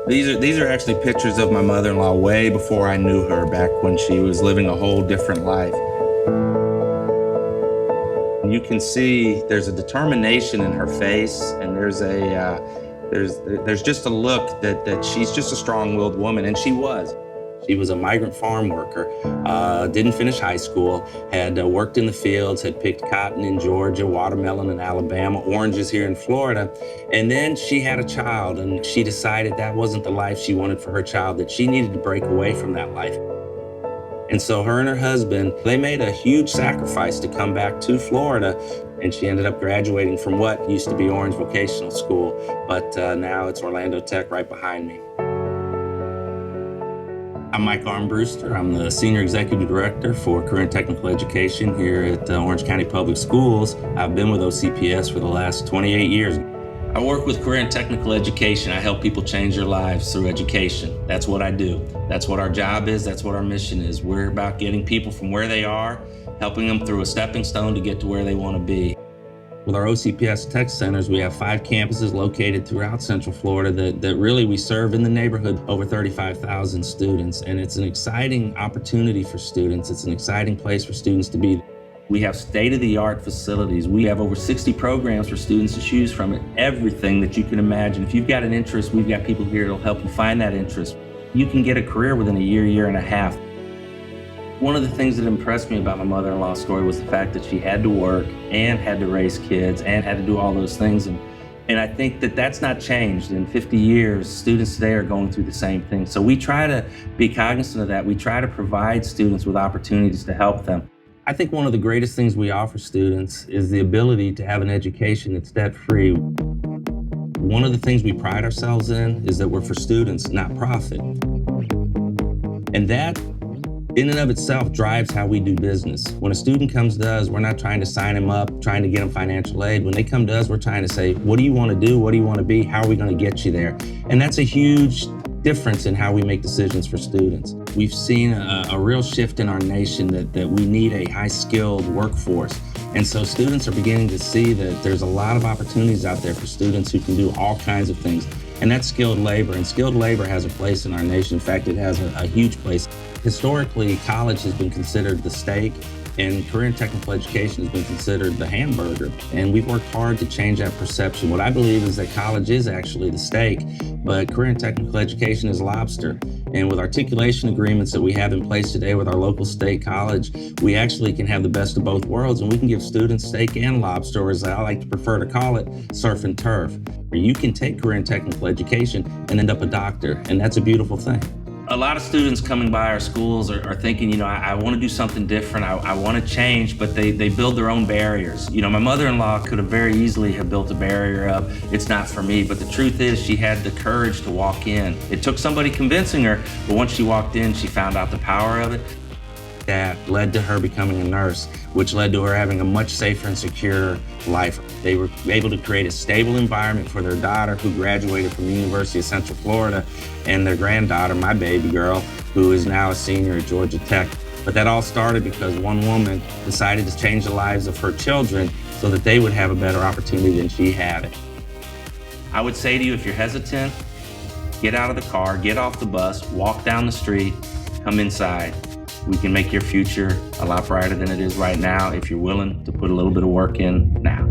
These are actually pictures of my mother-in-law way before I knew her, back when she was living a whole different life. And you can see there's a determination in her face, and there's just a look that she's just a strong-willed woman, and she was. She was a migrant farm worker, didn't finish high school, had worked in the fields, had picked cotton in Georgia, watermelon in Alabama, oranges here in Florida. And then she had a child, and she decided that wasn't the life she wanted for her child, that she needed to break away from that life. And so her and her husband, they made a huge sacrifice to come back to Florida, and she ended up graduating from what used to be Orange Vocational School, but now it's Orlando Tech right behind me. I'm Mike Armbruster. I'm the Senior Executive Director for Career and Technical Education here at Orange County Public Schools. I've been with OCPS for the last 28 years. I work with Career and Technical Education. I help people change their lives through education. That's what I do. That's what our job is. That's what our mission is. We're about getting people from where they are, helping them through a stepping stone to get to where they want to be. With our OCPS Tech Centers, we have 5 campuses located throughout Central Florida that really we serve in the neighborhood over 35,000 students. And it's an exciting opportunity for students. It's an exciting place for students to be. We have state-of-the-art facilities. We have over 60 programs for students to choose from, everything that you can imagine. If you've got an interest, we've got people here that'll help you find that interest. You can get a career within a year, year and a half. One of the things that impressed me about my mother-in-law's story was the fact that she had to work and had to raise kids and had to do all those things. And I think that that's not changed. In 50 years, students today are going through the same thing. So we try to be cognizant of that. We try to provide students with opportunities to help them. I think one of the greatest things we offer students is the ability to have an education that's debt-free. One of the things we pride ourselves in is that we're for students, not profit. And that in and of itself drives how we do business. When a student comes to us, we're not trying to sign them up, trying to get them financial aid. When they come to us, we're trying to say, what do you want to do? What do you want to be? How are we going to get you there? And that's a huge difference in how we make decisions for students. We've seen a real shift in our nation that we need a high-skilled workforce. And so students are beginning to see that there's a lot of opportunities out there for students who can do all kinds of things. And that's skilled labor. And skilled labor has a place in our nation. In fact, it has a huge place. Historically, college has been considered the steak, and career and technical education has been considered the hamburger. And we've worked hard to change that perception. What I believe is that college is actually the steak, but career and technical education is lobster. And with articulation agreements that we have in place today with our local state college, we actually can have the best of both worlds, and we can give students steak and lobster, or as I like to prefer to call it, surf and turf. You can take career and technical education and end up a doctor, and that's a beautiful thing. A lot of students coming by our schools are thinking, I want to do something different. I want to change, but they build their own barriers. My mother-in-law could have very easily have built a barrier of, it's not for me. But the truth is, she had the courage to walk in. It took somebody convincing her, but once she walked in, she found out the power of it. That led to her becoming a nurse, which led to her having a much safer and secure life. They were able to create a stable environment for their daughter, who graduated from the University of Central Florida, and their granddaughter, my baby girl, who is now a senior at Georgia Tech. But that all started because one woman decided to change the lives of her children so that they would have a better opportunity than she had. I would say to you, if you're hesitant, get out of the car, get off the bus, walk down the street, come inside. We can make your future a lot brighter than it is right now if you're willing to put a little bit of work in now.